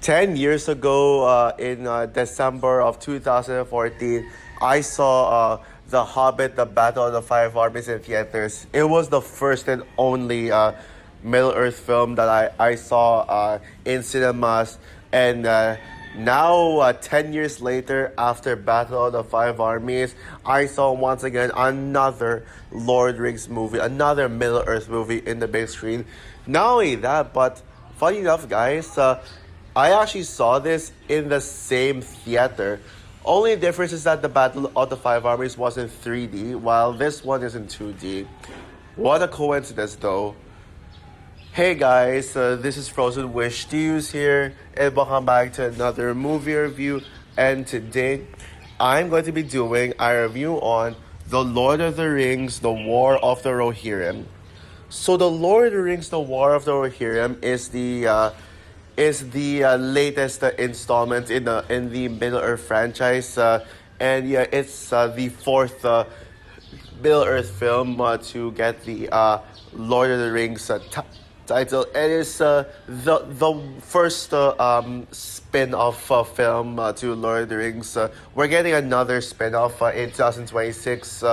10 years ago, in December of 2014, I saw The Hobbit, The Battle of the Five Armies in theaters. It was the first and only Middle Earth film that I saw in cinemas. And now, 10 years later, after Battle of the Five Armies, I saw once again another Lord Rings movie, another Middle Earth movie in the big screen. Not only that, but funny enough, guys, I actually saw this in the same theater. Only difference is that the Battle of the Five Armies was in 3D, while this one is in 2D. What a coincidence, though. Hey guys, this is Frozen Wish Stews here, and welcome back to another movie review. And today, I'm going to be doing a review on The Lord of the Rings, The War of the Rohirrim. So, The Lord of the Rings, The War of the Rohirrim is the latest installment in the Middle Earth franchise, and yeah, it's the fourth Middle Earth film to get the Lord of the Rings title. It is the first spin-off film to Lord of the Rings. We're getting another spin-off in 2026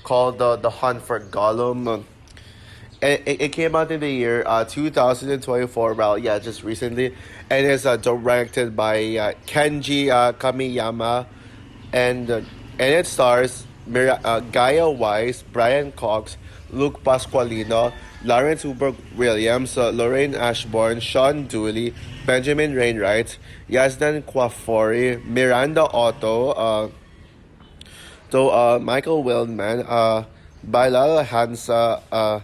called The Hunt for Gollum. It came out in the year 2024, well, yeah, just recently. And it's directed by Kenji Kamiyama. And it stars Gaia Weiss, Brian Cox, Luke Pasqualino, Lawrence Hooper Williams, Lorraine Ashbourne, Sean Dooley, Benjamin Wainwright, Yazdan Kwafori, Miranda Otto, Michael Wildman, Bilal Hansa,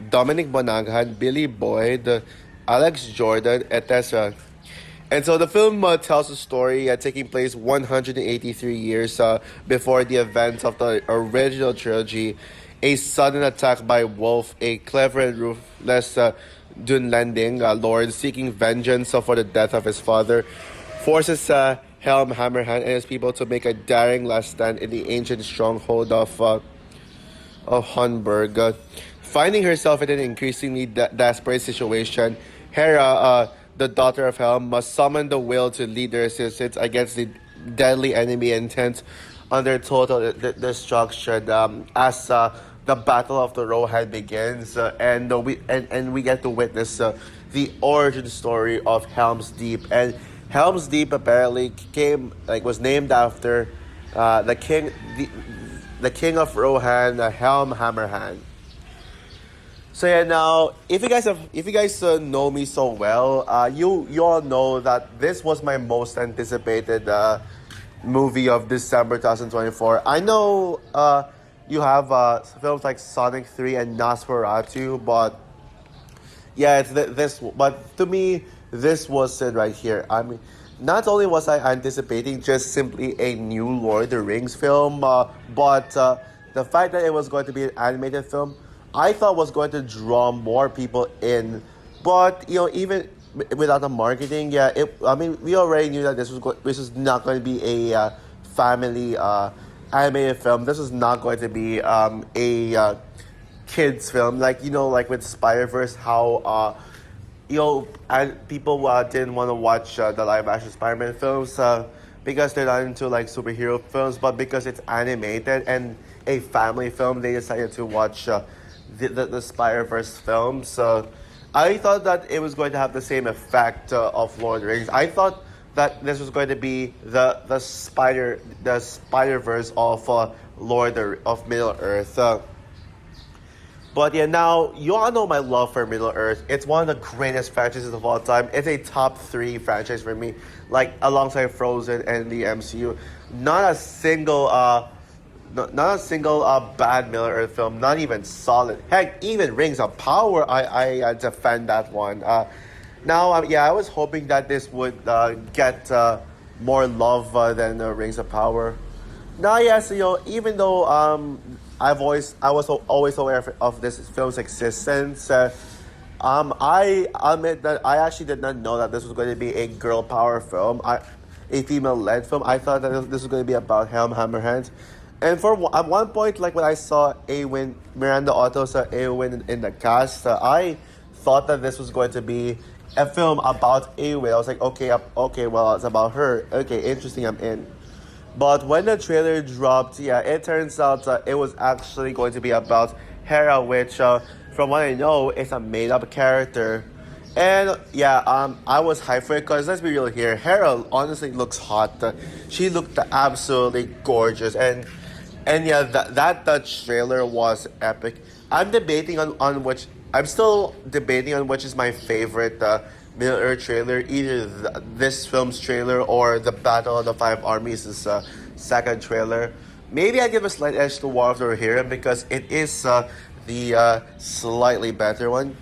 Dominic Monaghan, Billy Boyd, Alex Jordan, etc. And so the film tells a story taking place 183 years before the events of the original trilogy. A sudden attack by Wolf, a clever and ruthless Dunlending lord seeking vengeance for the death of his father, forces Helm Hammerhand and his people to make a daring last stand in the ancient stronghold of Hunberg. Finding herself in an increasingly desperate situation, Hera, the daughter of Helm, must summon the will to lead their resistance against the deadly enemy intent under total destruction. As the Battle of the Rohan begins, and we get to witness the origin story of Helm's Deep. And Helm's Deep apparently was named after the king of Rohan, Helm Hammerhand. So yeah, now if you guys know me so well, you all know that this was my most anticipated movie of December 2024. I know you have films like Sonic 3 and Nosferatu, but yeah, but to me this was it right here. I mean, not only was I anticipating just simply a new Lord of the Rings film, but the fact that it was going to be an animated film, I thought was going to draw more people in. But even without the marketing, we already knew that this was not going to be a family animated film. This was not going to be a kids film, like with Spider-Verse, how and people didn't want to watch the live action Spider-Man films because they're not into like superhero films, but because it's animated and a family film, they decided to watch the Spider-Verse film. So I thought that it was going to have the same effect of Lord of the Rings. I thought that this was going to be the Spider-Verse of of Middle Earth. But yeah, now you all know my love for Middle Earth. It's one of the greatest franchises of all time. It's a top 3 franchise for me, like alongside Frozen and the MCU. Not a single bad Middle Earth film, not even solid. Heck, even Rings of Power, I defend that one. I was hoping that this would get more love than Rings of Power. Now, yes, even though I was always aware of this film's existence, I admit that I actually did not know that this was going to be a girl power film, a female-led film. I thought that this was going to be about Helm Hammerhand. And at one point, like when I saw Miranda Otto saw Eowyn in the cast, I thought that this was going to be a film about a whale. I was like, okay, okay, well, it's about her. Okay, interesting, I'm in. But when the trailer dropped, yeah, it turns out it was actually going to be about Hera, which, from what I know, is a made-up character. And yeah, I was hyped for it because let's be real here. Hera honestly looks hot. She looked absolutely gorgeous, and yeah, that trailer was epic. I'm debating on which. I'm still debating on which is my favorite Middle Earth trailer. Either this film's trailer or the Battle of the Five Armies' second trailer. Maybe I give a slight edge to War of the Rohirrim because it is the slightly better one.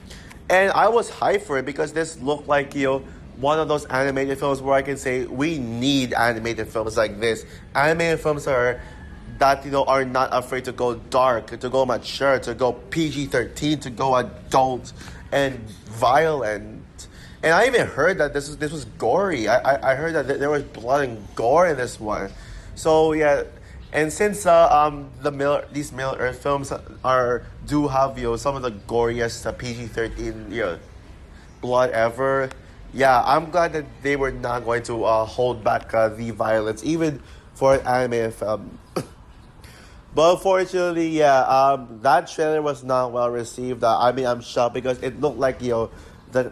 And I was hyped for it because this looked like, one of those animated films where I can say we need animated films like this. Animated films that are not afraid to go dark, to go mature, to go PG-13, to go adult and violent. And I even heard that this was gory. I heard that there was blood and gore in this one. So yeah, and since these Middle Earth films do have some of the goriest PG-13 blood ever. Yeah, I'm glad that they were not going to hold back the violence even for an animated film. But unfortunately, yeah, that trailer was not well received. I mean, I'm shocked because it looked like the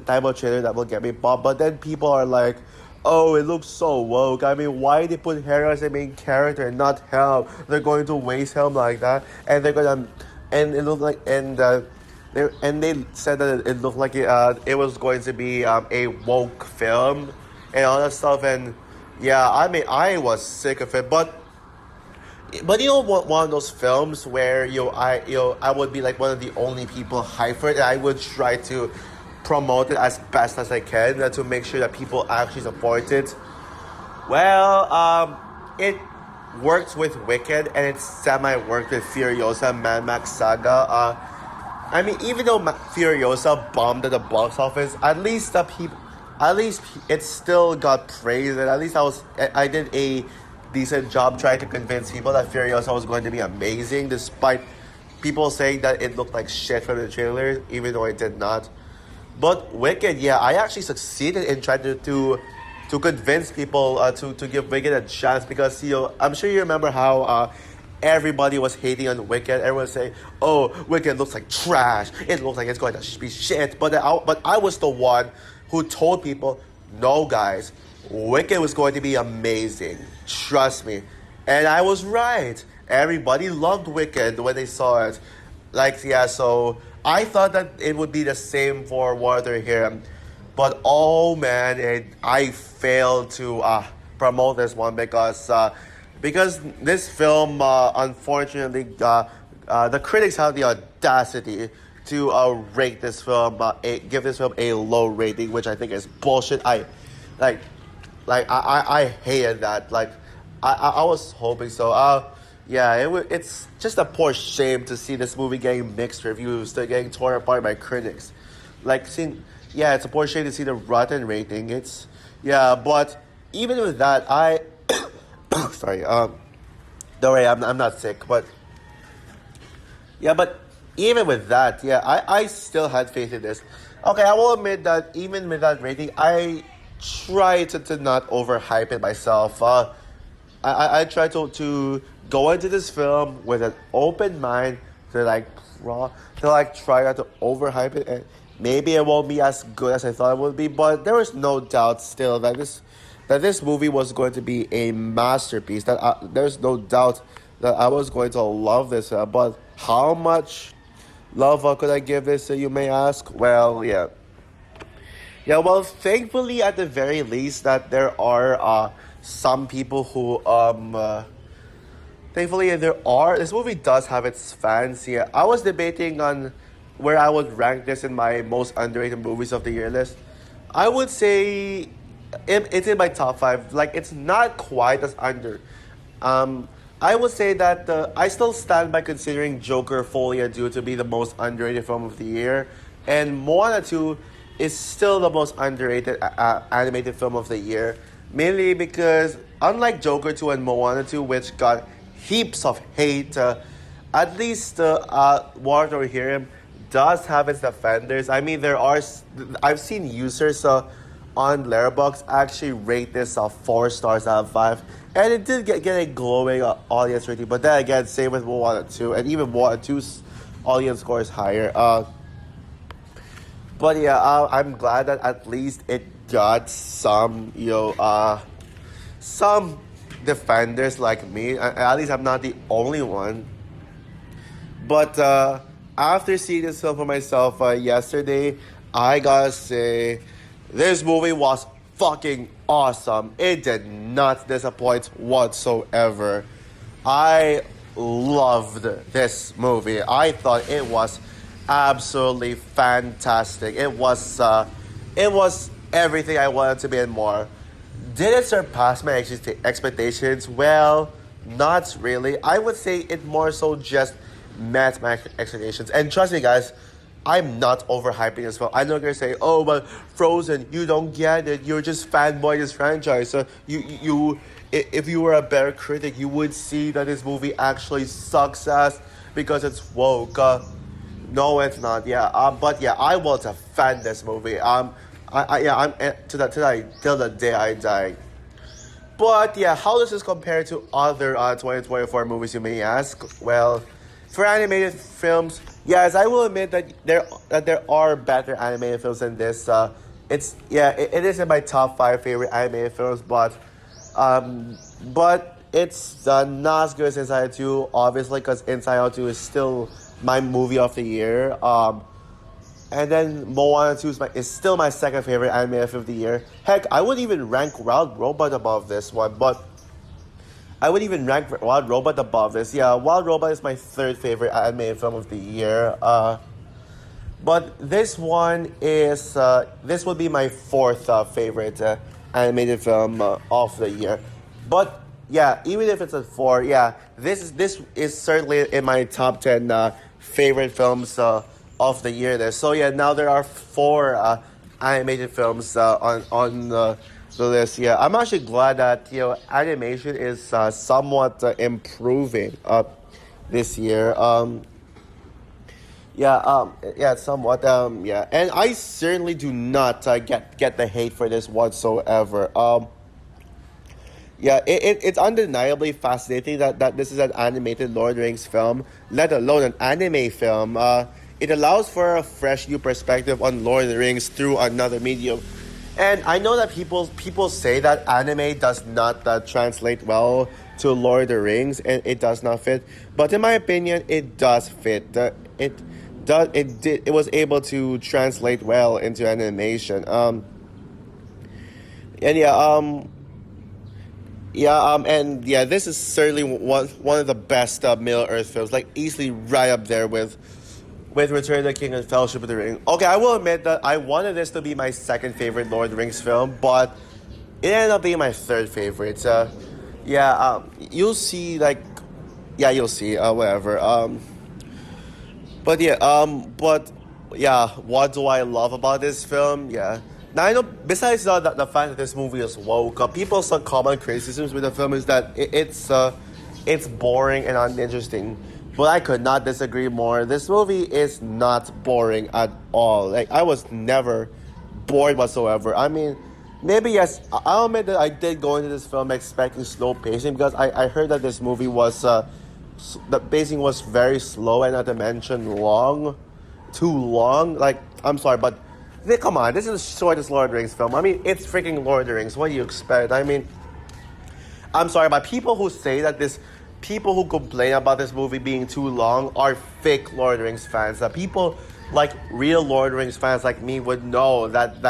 type of trailer that will get me bombed. But then people are like, "Oh, it looks so woke." I mean, why they put Hera as the main character and not Helm? They're going to waste Helm like that, and they're gonna, and it looked like, they said that it looked like it was going to be a woke film and all that stuff. And yeah, I mean, I was sick of it, but. But one of those films where I would be like one of the only people hyped for it, and I would try to promote it as best as I can to make sure that people actually support it. Well, it works with Wicked, and it semi-worked with Furiosa Mad Max Saga. I mean, even though Furiosa bombed at the box office, at least it still got praise, and at least I did a decent job trying to convince people that Furiosa was going to be amazing, despite people saying that it looked like shit from the trailer, even though it did not. But Wicked, yeah, I actually succeeded in trying to convince people to give Wicked a chance because I'm sure you remember how everybody was hating on Wicked. Everyone was saying, "Oh, Wicked looks like trash. It looks like it's going to be shit." But I was the one who told people, "No, guys, Wicked was going to be amazing. Trust me." And I was right. Everybody loved Wicked when they saw it. Like, yeah, so I thought that it would be the same for Water here. But oh man, I failed to promote this one because this film, unfortunately, the critics have the audacity to rate this film, give this film a low rating, which I think is bullshit. I hated that. Like, I was hoping so. Yeah, it's just a poor shame to see this movie getting mixed reviews, getting torn apart by critics. It's a poor shame to see the Rotten rating. But even with that, sorry. Don't worry, I'm not sick, but yeah, but even with that, yeah, I still had faith in this. Okay, I will admit that even with that rating, I try to not overhype it myself. I try to go into this film with an open mind to try not to overhype it, and maybe it won't be as good as I thought it would be. But there was no doubt still that this movie was going to be a masterpiece. There's no doubt that I was going to love this. But how much love could I give this? You may ask. Well, yeah. Yeah, well, thankfully, at the very least, that there are some people who, thankfully, this movie does have its fans. Yeah, I was debating on where I would rank this in my most underrated movies of the year list. I would say it's in my top 5. Like, it's not quite as under. I would say that I still stand by considering Joker Folie à Deux to be the most underrated film of the year. And Moana 2 is still the most underrated animated film of the year. Mainly because, unlike Joker 2 and Moana 2, which got heaps of hate, at least Water Rohirrim does have its defenders. I mean, I've seen users on Letterboxd actually rate this 4 stars out of 5, and it did get a glowing audience rating. But then again, same with Moana 2, and even Moana 2's audience score is higher. But yeah, I'm glad that at least it got some, some defenders like me. At least I'm not the only one. But after seeing this film for myself yesterday, I gotta say, this movie was fucking awesome. It did not disappoint whatsoever. I loved this movie. I thought it was absolutely fantastic. It was everything I wanted to be and more. Did it surpass my expectations? Well, not really. I would say it more so just met my expectations. And trust me, guys, I'm not overhyping this film. I know you're gonna say, "Oh, but Frozen, you don't get it. You're just fanboy this franchise." So if you were a better critic, you would see that this movie actually sucks ass because it's woke. No, it's not. Yeah. But yeah, I will defend this movie. I'm till the day I die. But yeah, how does this compare to other 2024 movies, you may ask? Well, for animated films, yes, I will admit that there are better animated films than this. It is in my top 5 favorite animated films, but it's not as good as Inside Out 2, obviously, because Inside Out 2 is still my movie of the year. And then Moana 2 is still my second favorite animated film of the year. Heck, I would even rank Wild Robot above this one, but I would even rank Wild Robot above this. Yeah, Wild Robot is my third favorite animated film of the year. But this one is this would be my fourth favorite animated film of the year. But yeah, even if it's a 4, yeah, this is certainly in my top 10 favorite films of the year there. So yeah, now there are 4 animated films on the list. Yeah, I'm actually glad that animation is somewhat improving this year. Somewhat. Yeah, and I certainly do not get the hate for this whatsoever. It's undeniably fascinating that this is an animated Lord of the Rings film, let alone an anime film. It allows for a fresh new perspective on Lord of the Rings through another medium. And I know that people say that anime does not translate well to Lord of the Rings, and it does not fit. But in my opinion, it does fit. It was able to translate well into animation. This is certainly one of the best Middle Earth films, like easily right up there with Return of the King and Fellowship of the Ring. Okay, I will admit that I wanted this to be my second favorite Lord of the Rings film, but it ended up being my third favorite. You'll see, you'll see, whatever. What do I love about this film? Yeah. Now, I know, besides the fact that this movie is woke, people's common criticisms with the film is that it's boring and uninteresting. But I could not disagree more. This movie is not boring at all. Like, I was never bored whatsoever. I mean, maybe yes, I'll admit that I did go into this film expecting slow pacing, because I heard that this movie was, the pacing was very slow and not to mention too long. Like, I'm sorry, but come on, this is the shortest Lord of the Rings film. I mean, it's freaking Lord of the Rings. What do you expect? I mean, I'm sorry, but people who complain about this movie being too long are fake Lord of the Rings fans. People like real Lord of the Rings fans like me would know that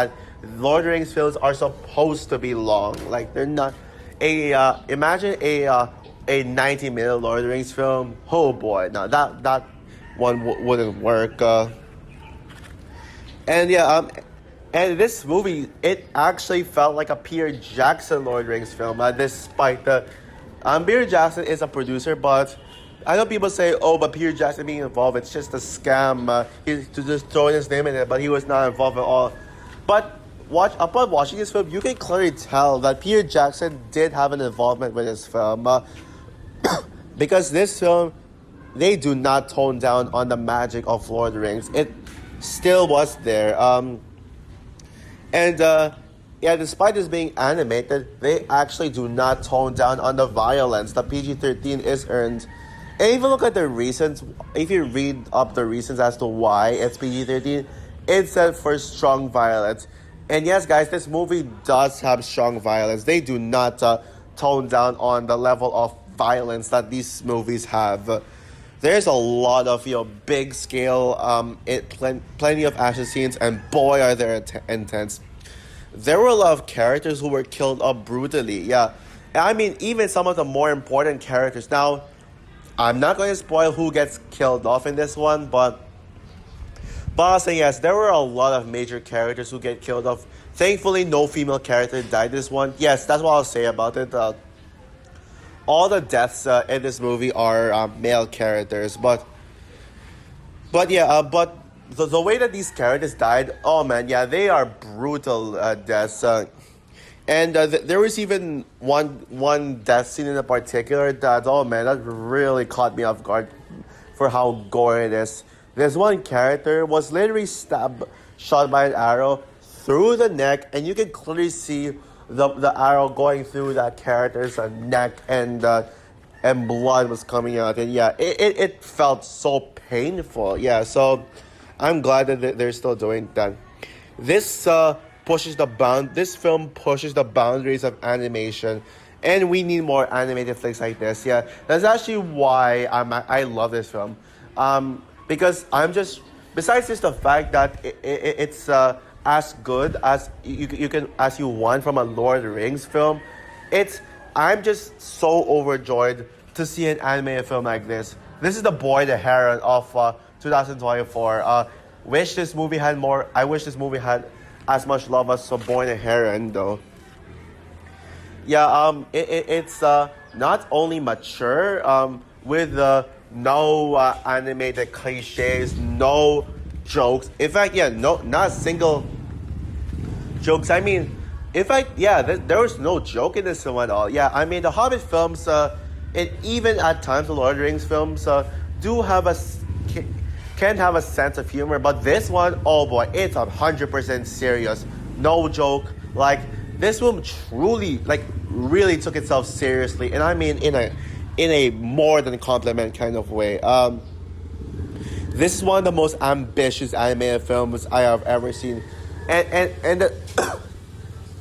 Lord of the Rings films are supposed to be long. Like, they're not. Imagine a 90-minute Lord of the Rings film. Oh boy, no, that one wouldn't work. And this movie, it actually felt like a Peter Jackson Lord of the Rings film, despite the. Peter Jackson is a producer, but I know people say, "Oh, but Peter Jackson being involved, it's just a scam. He's just throwing his name in it," but he was not involved at all. But upon watching this film, you can clearly tell that Peter Jackson did have an involvement with this film, because this film they do not tone down on the magic of Lord of the Rings. It still was there. And yeah, despite this being animated, they actually do not tone down on the violence. The PG-13 is earned. And if you look at the reasons, if you read up the reasons as to why it's PG-13, it said for strong violence. And yes, guys, this movie does have strong violence. They do not tone down on the level of violence that these movies have. There's a lot of big scale, plenty of action scenes, and boy are they intense. There were a lot of characters who were killed off brutally. Yeah, I mean even some of the more important characters. Now, I'm not going to spoil who gets killed off in this one, but I'll say yes, there were a lot of major characters who get killed off. Thankfully, no female character died this one. Yes, that's what I'll say about it. All the deaths in this movie are male characters, but the way that these characters died, oh man, yeah, they are brutal deaths. And there was even one death scene in particular that, oh man, that really caught me off guard for how gory it is. This one character was literally shot by an arrow through the neck, and you can clearly see the arrow going through that character's neck, and blood was coming out. And yeah, it felt so painful. Yeah, so I'm glad that they're still doing that. This This film pushes the boundaries of animation, and we need more animated flicks like this. Yeah, that's actually why I love this film. Because besides just the fact that it's as good as you want from a Lord of the Rings film, I'm just so overjoyed to see an animated film like this. This is the Boy the Heron of 2024. I wish this movie had as much love as Boy the Heron, though. Yeah, it's not only mature with no animated cliches, no jokes. In fact, yeah, not a single jokes. I mean, in fact, yeah, there was no joke in this film at all. Yeah, I mean, the Hobbit films, and even at times the Lord of the Rings films, do have can have a sense of humor, but this one, oh boy, it's 100% serious. No joke. Like, this film truly, really took itself seriously, and I mean in a more than compliment kind of way. This is one of the most ambitious animated films I have ever seen, and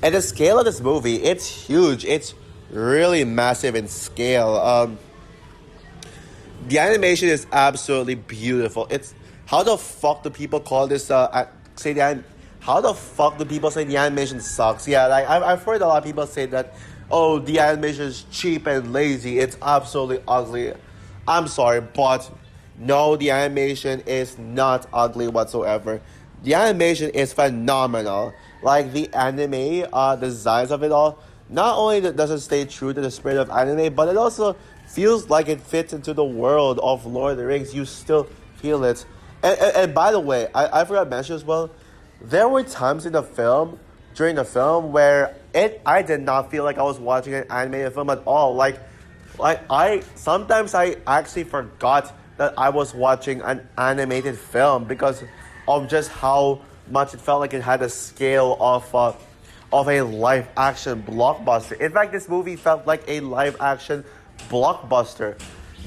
the scale of this movie, it's huge. It's really massive in scale. The animation is absolutely beautiful. It's how the fuck do people call this? How the fuck do people say the animation sucks? Yeah, I've heard a lot of people say that, oh, the animation is cheap and lazy. It's absolutely ugly. I'm sorry, but no, the animation is not ugly whatsoever. The animation is phenomenal. Like, the anime designs of it all, not only does it stay true to the spirit of anime, but it also feels like it fits into the world of Lord of the Rings. You still feel it. And by the way, I forgot to mention as well, there were times during the film, where I did not feel like I was watching an animated film at all. Sometimes I actually forgot that I was watching an animated film because of just how much it felt like it had a scale of a live action blockbuster. In fact, this movie felt like a live action blockbuster.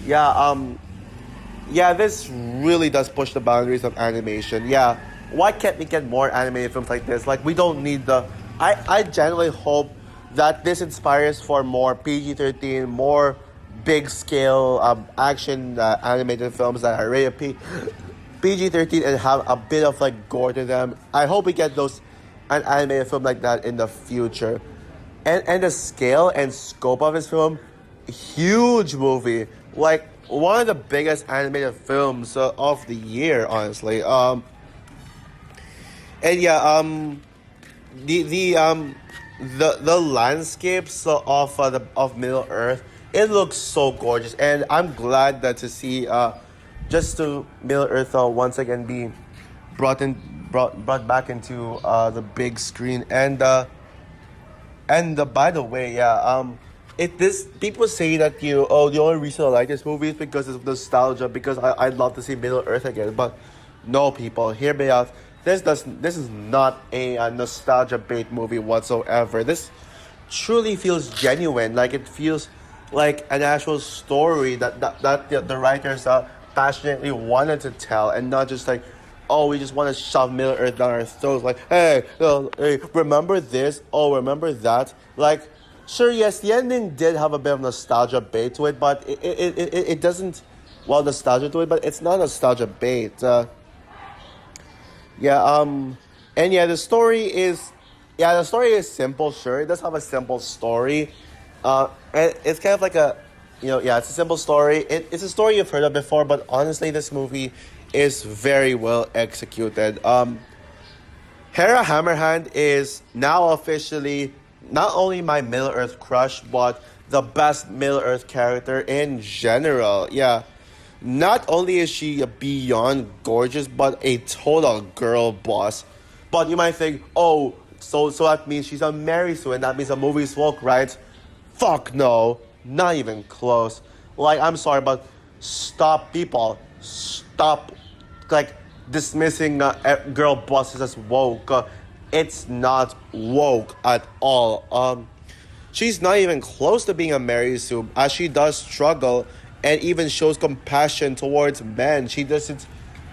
Yeah, this really does push the boundaries of animation. Yeah, why can't we get more animated films like this? Like, we don't need I genuinely hope that this inspires for more PG-13, more big scale action animated films that are rated PG-13 and have a bit of gore to them. I hope we get an animated film like that in the future. And the scale and scope of this film, huge movie. One of the biggest animated films of the year, honestly. And yeah, the landscapes of Middle Earth, it looks so gorgeous, and I'm glad that to see just to Middle Earth once again be brought back into the big screen. And by the way, yeah, This people say that the only reason I like this movie is because it's nostalgia, because I'd love to see Middle Earth again. But no, people, hear me out. This is not a nostalgia bait movie whatsoever. This truly feels genuine. Like, it feels like an actual story that the writers passionately wanted to tell, and not just like, oh, we just want to shove Middle Earth down our throats. Like, hey, hey, remember this? Oh, remember that? Like, sure, yes, the ending did have a bit of nostalgia bait to it, but it doesn't, well, nostalgia to it, but it's not nostalgia bait. Yeah, and yeah, the story is simple. Sure, it does have a simple story. And it's kind of like yeah, it's a simple story. It's a story you've heard of before, but honestly, this movie is very well executed. Hera Hammerhand is now officially not only my Middle Earth crush, but the best Middle Earth character in general. Yeah. Not only is she beyond gorgeous, but a total girl boss. But you might think, oh, so that means she's a Mary Sue, and that means the movie's woke, right? Fuck no, not even close. Like, I'm sorry, but stop, people. Stop, like, dismissing girl bosses as woke. It's not woke at all. She's not even close to being a Mary Sue, as she does struggle and even shows compassion towards men. She doesn't.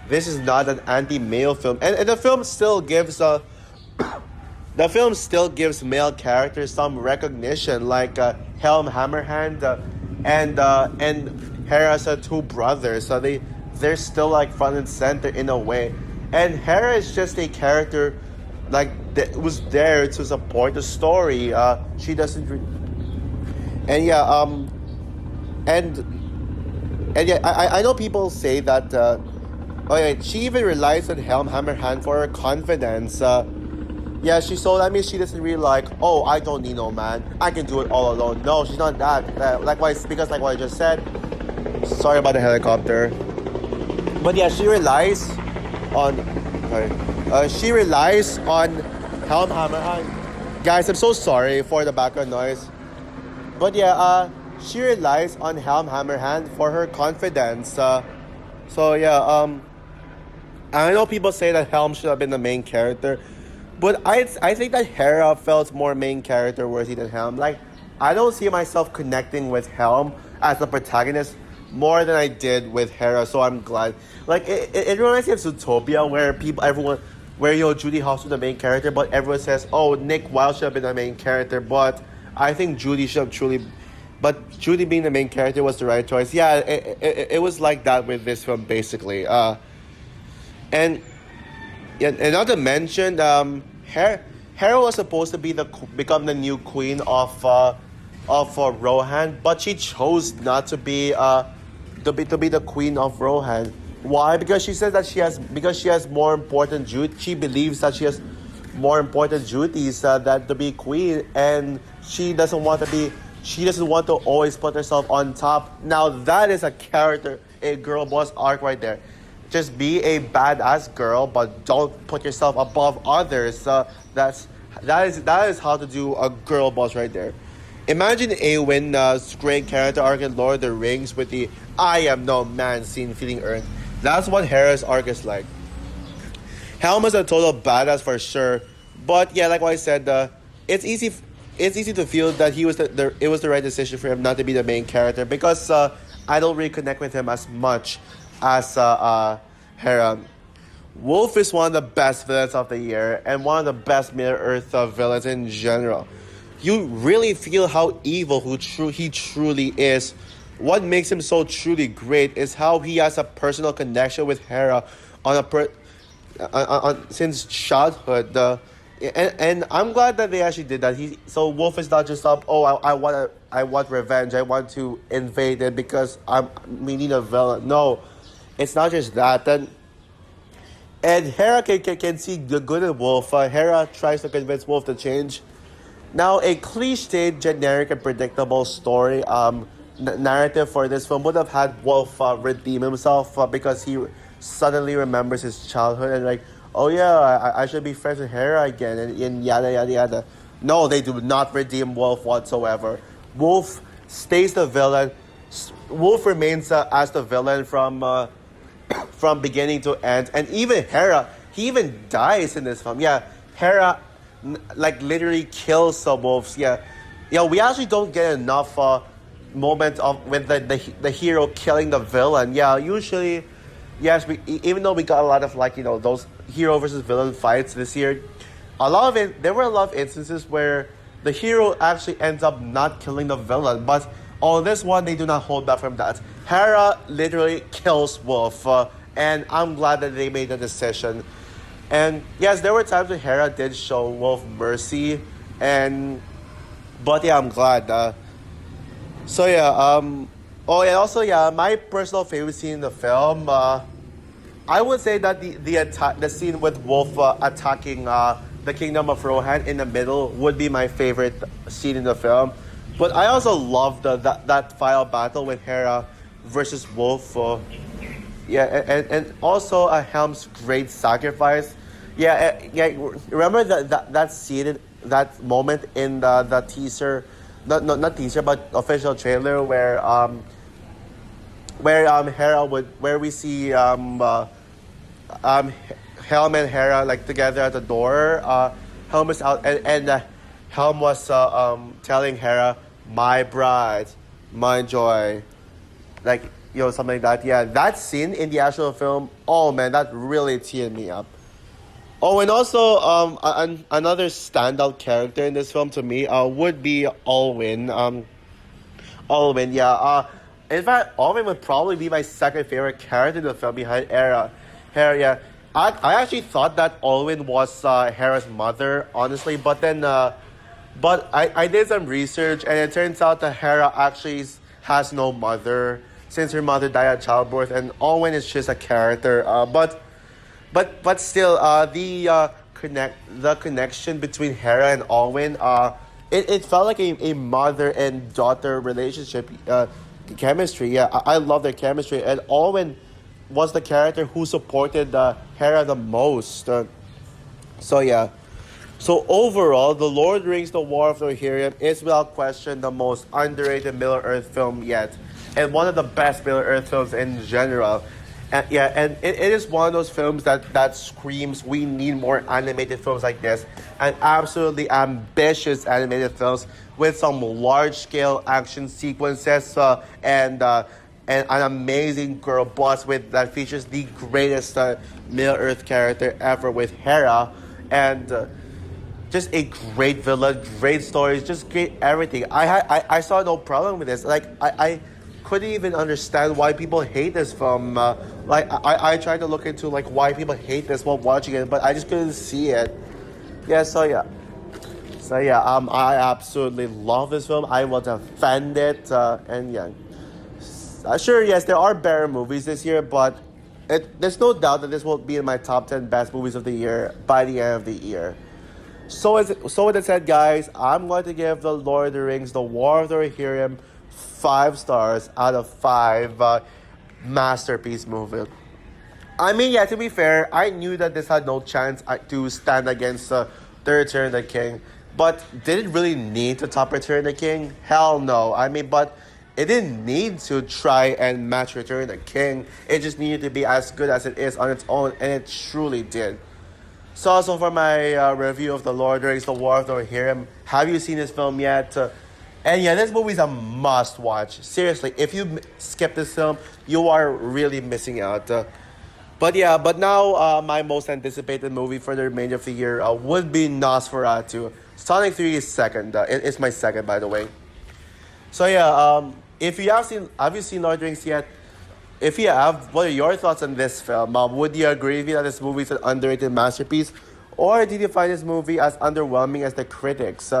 This is not an anti-male film, and the film still gives the film still gives male characters some recognition, like Helm Hammerhand and Hera's two brothers. So they're still like front and center in a way, and Hera is just a character like that was there to support the story. She doesn't, and yeah, and yeah, I know people say that. Oh yeah, she even relies on Helm Hammerhand for her confidence. Yeah, so that means she doesn't really like, oh, I don't need no man, I can do it all alone. No, she's not that. Likewise, because like what I just said, sorry about the helicopter. But yeah, she relies on, she relies on Helm Hammerhand. Guys, I'm so sorry for the background noise. But yeah, she relies on Helm Hammerhand for her confidence. So yeah, I know people say that Helm should have been the main character, but I think that Hera felt more main character worthy than Helm. Like, I don't see myself connecting with Helm as the protagonist more than I did with Hera, so I'm glad. Like, it reminds me of Zootopia, where Judy Hopps was the main character, but everyone says, oh, Nick Wilde should have been the main character, but I think Judy should have truly... But Judy being the main character was the right choice. Yeah, it was like that with this film, basically. And not to mention, Hera was supposed to become the new queen of Rohan, but she chose not to be the queen of Rohan. Why? Because she says that she has more important duties. She believes that she has more important duties than to be queen, and she doesn't want to always put herself on top. Now that is a girl boss arc right there. Just be a badass girl, but don't put yourself above others. That is how to do a girl boss right there. Imagine Eowyn's great character arc in Lord of the Rings with the "I am no man" scene feeling earned. That's what Hera's arc is like. Helm is a total badass for sure, but yeah, like what I said, it's easy to feel that it was the right decision for him not to be the main character, because I don't really connect with him as much as Hera. Wolf is one of the best villains of the year, and one of the best Middle Earth villains in general. You really feel how evil he truly is. What makes him so truly great is how he has a personal connection with Hera since childhood. And I'm glad that they actually did that. So Wolf is not just up. Oh, I want revenge. I want to invade it because we need a villain. No, it's not just that. And Hera can see the good in Wolf. Hera tries to convince Wolf to change. Now, a cliched, generic, and predictable story narrative for this film would have had Wolf redeem himself because he suddenly remembers his childhood and like, oh yeah, I should be friends with Hera again, and yada yada yada. No, they do not redeem Wolf whatsoever. Wolf stays the villain. Wolf remains as the villain from beginning to end, and even Hera, he even dies in this film. Yeah, Hera, like literally kills the wolves. Yeah, yeah. We actually don't get enough moment of with the hero killing the villain. Yeah, usually, yes. Even though we got a lot of like those hero versus villain fights this year, a lot of it there were a lot of instances where the hero actually ends up not killing the villain, but on this one they do not hold back from that. Hera literally kills Wolf, and I'm glad that they made the decision. And yes, there were times when Hera did show Wolf mercy, and but yeah, I'm glad. So yeah, oh, and also yeah, my personal favorite scene in the film. I would say that the scene with Wolf attacking the kingdom of Rohan in the middle would be my favorite scene in the film. But I also love that final battle with Hera versus Wolf. Yeah, and also Helm's great sacrifice. Yeah, yeah. Remember that scene, that moment in the teaser, not teaser, but official trailer where Hera would where we see um, Helm and Hera like together at the door. Helm is out, and Helm was telling Hera, "My bride, my joy," like something like that. Yeah, that scene in the actual film. Oh man, that really teared me up. Oh, and also another standout character in this film to me would be Alwyn. Alwyn, yeah. In fact, Alwyn would probably be my second favorite character in the film behind Hera, yeah. I actually thought that Alwyn was Hera's mother, honestly, but then, but I did some research and it turns out that Hera actually has no mother since her mother died at childbirth, and Alwyn is just a character. But still, the connection between Hera and Alwyn, it felt like a mother and daughter relationship, chemistry. Yeah, I love their chemistry, and Alwyn was the character who supported Hera the most. So yeah. So overall, The Lord of the Rings: The War of the Rohirrim is without question the most underrated Middle Earth film yet, and one of the best Middle Earth films in general. And yeah, and it is one of those films that screams we need more animated films like this, and absolutely ambitious animated films with some large scale action sequences and an amazing girl boss with that features the greatest Middle Earth character ever with Hera, and just a great villain, great stories, just great everything. I saw no problem with this. Like I couldn't even understand why people hate this film. I tried to look into like why people hate this while watching it, but I just couldn't see it. Yeah, so yeah, I absolutely love this film. I will defend it, and yeah. Sure, yes, there are better movies this year, but there's no doubt that this will be in my top 10 best movies of the year by the end of the year. So with that said, guys, I'm going to give The Lord of the Rings: The War of the Rohirrim 5 stars out of 5 masterpiece movie. I mean, yeah, to be fair, I knew that this had no chance to stand against The Return of the King. But did it really need to top Return of the King? Hell no. I mean, but it didn't need to try and match Return of the King. It just needed to be as good as it is on its own, and it truly did. So also for my review of The Lord of the Rings: The War of the Rohirrim, have you seen this film yet? And yeah, this movie is a must watch. Seriously, if you skip this film, you are really missing out. But now my most anticipated movie for the remainder of the year would be Nosferatu. Sonic 3 is second. It's my second, by the way. So yeah, if you have you seen Lord of the Rings yet? If you have, what are your thoughts on this film? Would you agree with me that this movie is an underrated masterpiece? Or did you find this movie as underwhelming as the critics?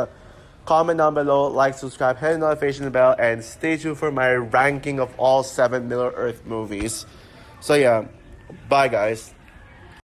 Comment down below, like, subscribe, hit the notification bell, and stay tuned for my ranking of all 7 Middle Earth movies. So yeah, bye guys.